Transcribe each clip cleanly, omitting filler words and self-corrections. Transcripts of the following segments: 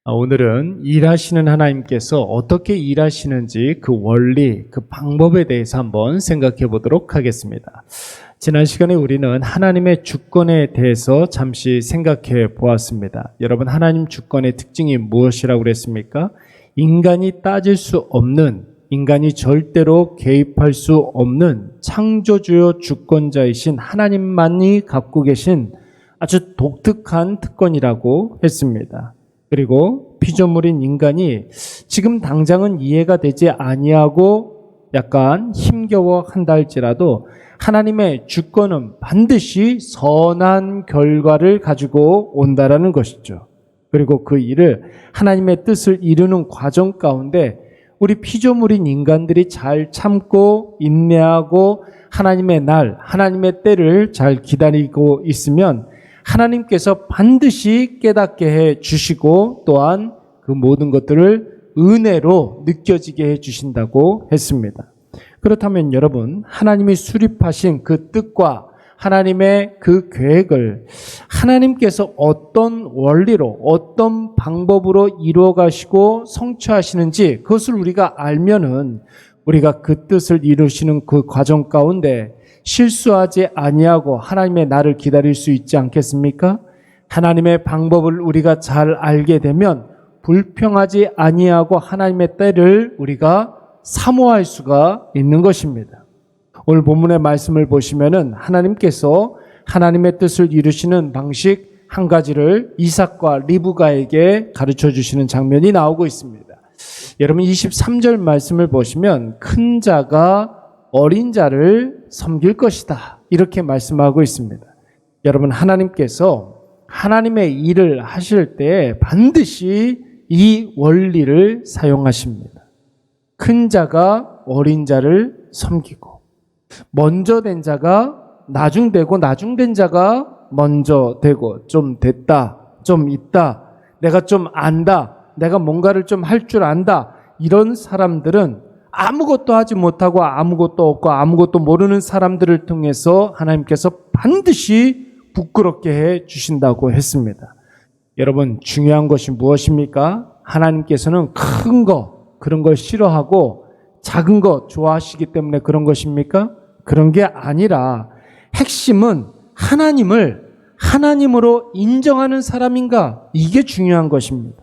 오늘은 일하시는 하나님께서 어떻게 일하시는지 그 원리, 그 방법에 대해서 한번 생각해 보도록 하겠습니다. 지난 시간에 우리는 하나님의 주권에 대해서 잠시 생각해 보았습니다. 여러분, 하나님 주권의 특징이 무엇이라고 그랬습니까? 인간이 따질 수 없는, 인간이 절대로 개입할 수 없는 창조주요 주권자이신 하나님만이 갖고 계신 아주 독특한 특권이라고 했습니다. 그리고 피조물인 인간이 지금 당장은 이해가 되지 아니하고 약간 힘겨워 한다 할지라도 하나님의 주권은 반드시 선한 결과를 가지고 온다라는 것이죠. 그리고 그 일을 하나님의 뜻을 이루는 과정 가운데 우리 피조물인 인간들이 잘 참고 인내하고 하나님의 날, 하나님의 때를 잘 기다리고 있으면 하나님께서 반드시 깨닫게 해 주시고 또한 그 모든 것들을 은혜로 느껴지게 해 주신다고 했습니다. 그렇다면 여러분, 하나님이 수립하신 그 뜻과 하나님의 그 계획을 하나님께서 어떤 원리로 어떤 방법으로 이루어 가시고 성취하시는지 그것을 우리가 알면은 우리가 그 뜻을 이루시는 그 과정 가운데 실수하지 아니하고 하나님의 날을 기다릴 수 있지 않겠습니까? 하나님의 방법을 우리가 잘 알게 되면 불평하지 아니하고 하나님의 때를 우리가 사모할 수가 있는 것입니다. 오늘 본문의 말씀을 보시면은 하나님께서 하나님의 뜻을 이루시는 방식 한 가지를 이삭과 리브가에게 가르쳐 주시는 장면이 나오고 있습니다. 여러분, 23절 말씀을 보시면 큰 자가 어린 자를 섬길 것이다, 이렇게 말씀하고 있습니다. 여러분, 하나님께서 하나님의 일을 하실 때 반드시 이 원리를 사용하십니다. 큰 자가 어린 자를 섬기고 먼저 된 자가 나중되고 나중된 자가 먼저 되고 좀 됐다, 좀 있다, 내가 좀 안다, 내가 뭔가를 좀 할 줄 안다, 이런 사람들은 아무것도 하지 못하고 아무것도 없고 아무것도 모르는 사람들을 통해서 하나님께서 반드시 부끄럽게 해 주신다고 했습니다. 여러분, 중요한 것이 무엇입니까? 하나님께서는 큰 거, 그런 걸 싫어하고 작은 거 좋아하시기 때문에 그런 것입니까? 그런 게 아니라 핵심은 하나님을 하나님으로 인정하는 사람인가? 이게 중요한 것입니다.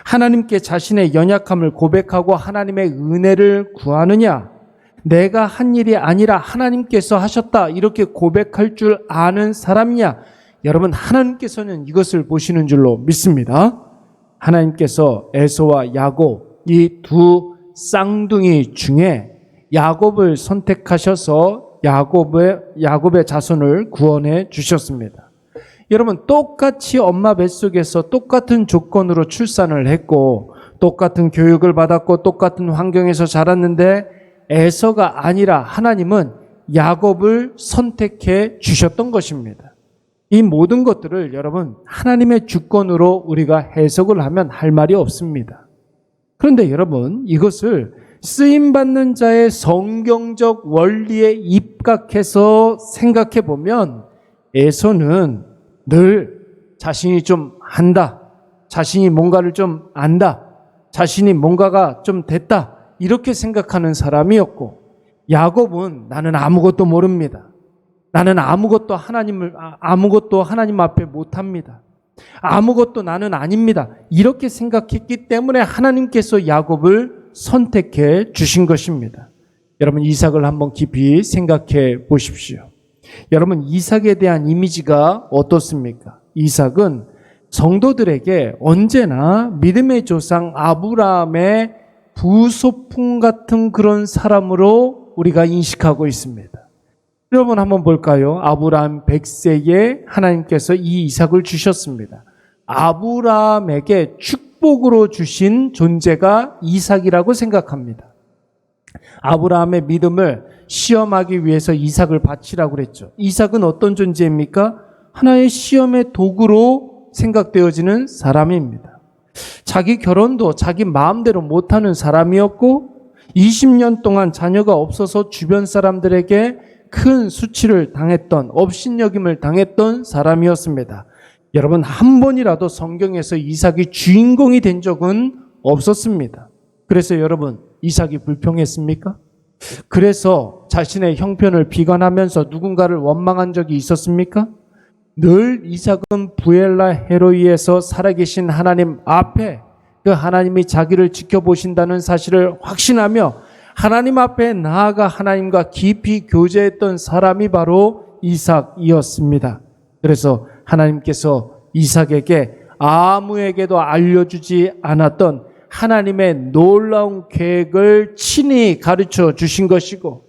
하나님께 자신의 연약함을 고백하고 하나님의 은혜를 구하느냐, 내가 한 일이 아니라 하나님께서 하셨다, 이렇게 고백할 줄 아는 사람이냐. 여러분, 하나님께서는 이것을 보시는 줄로 믿습니다. 하나님께서 에서와 야곱, 이 두 쌍둥이 중에 야곱을 선택하셔서 야곱의 자손을 구원해 주셨습니다. 여러분, 똑같이 엄마 뱃속에서 똑같은 조건으로 출산을 했고 똑같은 교육을 받았고 똑같은 환경에서 자랐는데 에서가 아니라 하나님은 야곱을 선택해 주셨던 것입니다. 이 모든 것들을 여러분, 하나님의 주권으로 우리가 해석을 하면 할 말이 없습니다. 그런데 여러분, 이것을 쓰임받는 자의 성경적 원리에 입각해서 생각해 보면 에서는 늘 자신이 좀 한다, 자신이 뭔가를 좀 안다, 자신이 뭔가가 좀 됐다, 이렇게 생각하는 사람이었고, 야곱은 나는 아무것도 모릅니다, 나는 아무것도 하나님 앞에 못합니다, 아무것도 나는 아닙니다, 이렇게 생각했기 때문에 하나님께서 야곱을 선택해 주신 것입니다. 여러분, 이삭을 한번 깊이 생각해 보십시오. 여러분, 이삭에 대한 이미지가 어떻습니까? 이삭은 성도들에게 언제나 믿음의 조상 아브라함의 부소풍 같은 그런 사람으로 우리가 인식하고 있습니다. 여러분, 한번 볼까요? 아브라함 100세에 하나님께서 이 이삭을 주셨습니다. 아브라함에게 축복으로 주신 존재가 이삭이라고 생각합니다. 아브라함의 믿음을 시험하기 위해서 이삭을 바치라고 그랬죠. 이삭은 어떤 존재입니까? 하나의 시험의 도구로 생각되어지는 사람입니다. 자기 결혼도 자기 마음대로 못하는 사람이었고 20년 동안 자녀가 없어서 주변 사람들에게 큰 수치를 당했던, 업신여김을 당했던 사람이었습니다. 여러분, 한 번이라도 성경에서 이삭이 주인공이 된 적은 없었습니다. 그래서 여러분, 이삭이 불평했습니까? 그래서 자신의 형편을 비관하면서 누군가를 원망한 적이 있었습니까? 늘 이삭은 부엘라 헤로이에서 살아계신 하나님 앞에 그 하나님이 자기를 지켜보신다는 사실을 확신하며 하나님 앞에 나아가 하나님과 깊이 교제했던 사람이 바로 이삭이었습니다. 그래서 하나님께서 이삭에게 아무에게도 알려주지 않았던 하나님의 놀라운 계획을 친히 가르쳐 주신 것이고,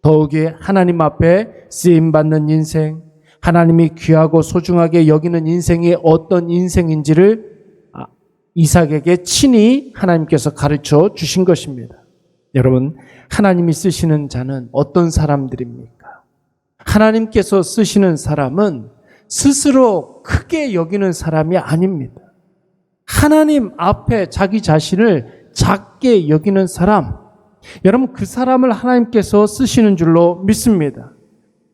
더욱이 하나님 앞에 쓰임받는 인생, 하나님이 귀하고 소중하게 여기는 인생이 어떤 인생인지를 이삭에게 친히 하나님께서 가르쳐 주신 것입니다. 여러분, 하나님이 쓰시는 자는 어떤 사람들입니까? 하나님께서 쓰시는 사람은 스스로 크게 여기는 사람이 아닙니다. 하나님 앞에 자기 자신을 작게 여기는 사람, 여러분, 그 사람을 하나님께서 쓰시는 줄로 믿습니다.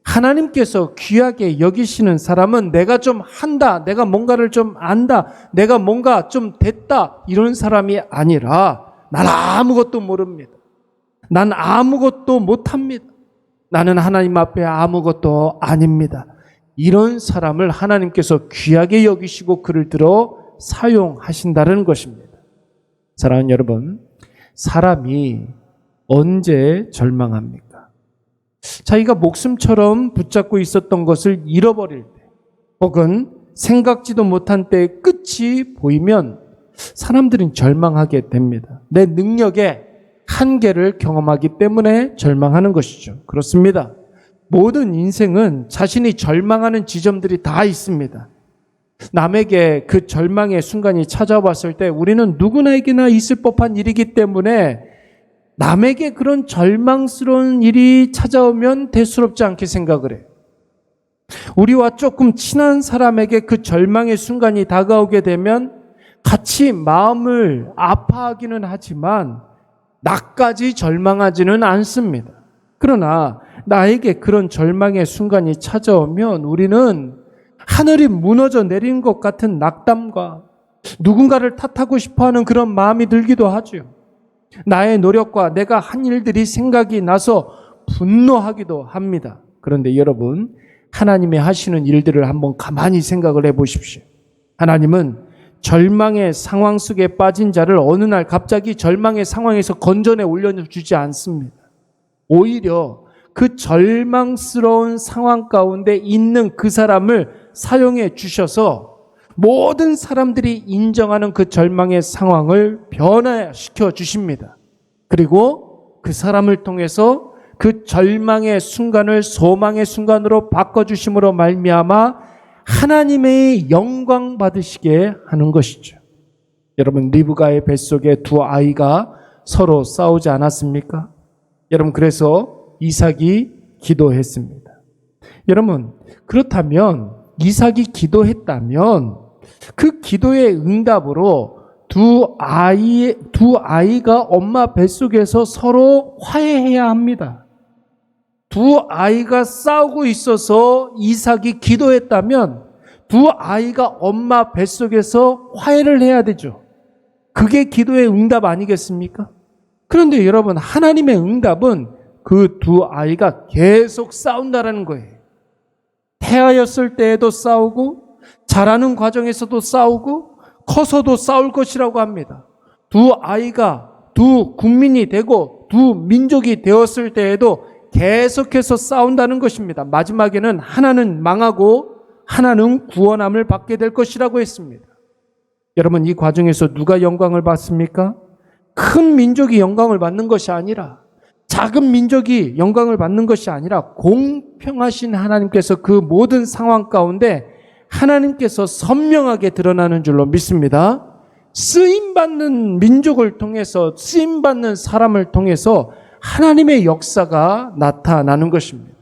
하나님께서 귀하게 여기시는 사람은 내가 좀 한다, 내가 뭔가를 좀 안다, 내가 뭔가 좀 됐다, 이런 사람이 아니라 난 아무것도 모릅니다. 난 아무것도 못합니다. 나는 하나님 앞에 아무것도 아닙니다. 이런 사람을 하나님께서 귀하게 여기시고 그를 들어 사용하신다는 것입니다. 사랑하는 여러분, 사람이 언제 절망합니까? 자기가 목숨처럼 붙잡고 있었던 것을 잃어버릴 때, 혹은 생각지도 못한 때의 끝이 보이면 사람들은 절망하게 됩니다. 내 능력의 한계를 경험하기 때문에 절망하는 것이죠. 그렇습니다. 모든 인생은 자신이 절망하는 지점들이 다 있습니다. 남에게 그 절망의 순간이 찾아왔을 때 우리는 누구나에게나 있을 법한 일이기 때문에 남에게 그런 절망스러운 일이 찾아오면 대수롭지 않게 생각을 해요. 우리와 조금 친한 사람에게 그 절망의 순간이 다가오게 되면 같이 마음을 아파하기는 하지만 나까지 절망하지는 않습니다. 그러나 나에게 그런 절망의 순간이 찾아오면 우리는 하늘이 무너져 내린 것 같은 낙담과 누군가를 탓하고 싶어하는 그런 마음이 들기도 하죠. 나의 노력과 내가 한 일들이 생각이 나서 분노하기도 합니다. 그런데 여러분, 하나님이 하시는 일들을 한번 가만히 생각을 해보십시오. 하나님은 절망의 상황 속에 빠진 자를 어느 날 갑자기 절망의 상황에서 건져내 올려주지 않습니다. 오히려 그 절망스러운 상황 가운데 있는 그 사람을 사용해 주셔서 모든 사람들이 인정하는 그 절망의 상황을 변화시켜 주십니다. 그리고 그 사람을 통해서 그 절망의 순간을 소망의 순간으로 바꿔주심으로 말미암아 하나님의 영광 받으시게 하는 것이죠. 여러분, 리브가의 뱃속에 두 아이가 서로 싸우지 않았습니까? 여러분, 그래서 이삭이 기도했습니다. 여러분, 그렇다면 이삭이 기도했다면 그 기도의 응답으로 두 아이가 엄마 뱃속에서 서로 화해해야 합니다. 두 아이가 싸우고 있어서 이삭이 기도했다면 두 아이가 엄마 뱃속에서 화해를 해야 되죠. 그게 기도의 응답 아니겠습니까? 그런데 여러분, 하나님의 응답은 그 두 아이가 계속 싸운다라는 거예요. 태아였을 때에도 싸우고 자라는 과정에서도 싸우고 커서도 싸울 것이라고 합니다. 두 아이가 두 국민이 되고 두 민족이 되었을 때에도 계속해서 싸운다는 것입니다. 마지막에는 하나는 망하고 하나는 구원함을 받게 될 것이라고 했습니다. 여러분, 이 과정에서 누가 영광을 받습니까? 큰 민족이 영광을 받는 것이 아니라, 작은 민족이 영광을 받는 것이 아니라 공평하신 하나님께서 그 모든 상황 가운데 하나님께서 선명하게 드러나는 줄로 믿습니다. 쓰임받는 민족을 통해서, 쓰임받는 사람을 통해서 하나님의 역사가 나타나는 것입니다.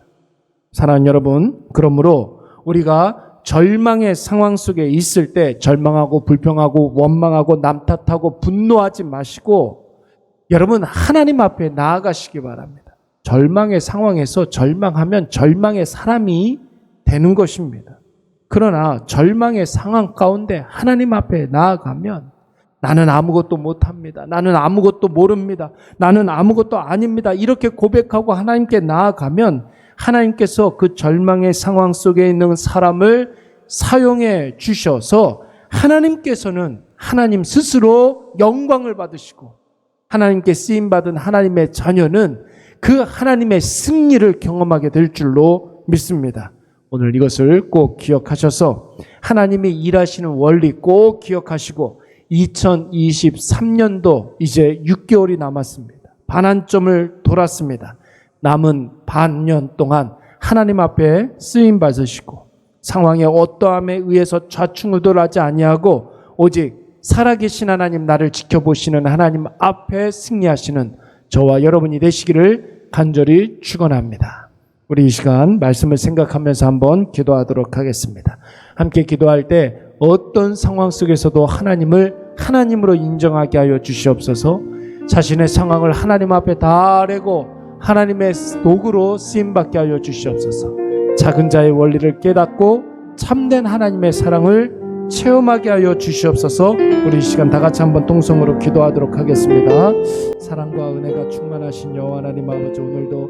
사랑하는 여러분, 그러므로 우리가 절망의 상황 속에 있을 때 절망하고 불평하고 원망하고 남 탓하고 분노하지 마시고 여러분, 하나님 앞에 나아가시기 바랍니다. 절망의 상황에서 절망하면 절망의 사람이 되는 것입니다. 그러나 절망의 상황 가운데 하나님 앞에 나아가면 나는 아무것도 못합니다. 나는 아무것도 모릅니다. 나는 아무것도 아닙니다. 이렇게 고백하고 하나님께 나아가면 하나님께서 그 절망의 상황 속에 있는 사람을 사용해 주셔서 하나님께서는 하나님 스스로 영광을 받으시고 하나님께 쓰임받은 하나님의 자녀는 그 하나님의 승리를 경험하게 될 줄로 믿습니다. 오늘 이것을 꼭 기억하셔서 하나님이 일하시는 원리 꼭 기억하시고 2023년도 이제 6개월이 남았습니다. 반환점을 돌았습니다. 남은 반년 동안 하나님 앞에 쓰임 받으시고 상황의 어떠함에 의해서 좌충우돌하지 아니하고 오직 살아계신 하나님, 나를 지켜보시는 하나님 앞에 승리하시는 저와 여러분이 되시기를 간절히 축원합니다. 우리 이 시간 말씀을 생각하면서 한번 기도하도록 하겠습니다. 함께 기도할 때 어떤 상황 속에서도 하나님을 하나님으로 인정하게 하여 주시옵소서. 자신의 상황을 하나님 앞에 다 내고 하나님의 도구로 쓰임받게 하여 주시옵소서. 작은 자의 원리를 깨닫고 참된 하나님의 사랑을 체험하게 하여 주시옵소서. 우리 이 시간 다 같이 한번 통성으로 기도하도록 하겠습니다. 사랑과 은혜가 충만하신 여호와 하나님 아버지, 오늘도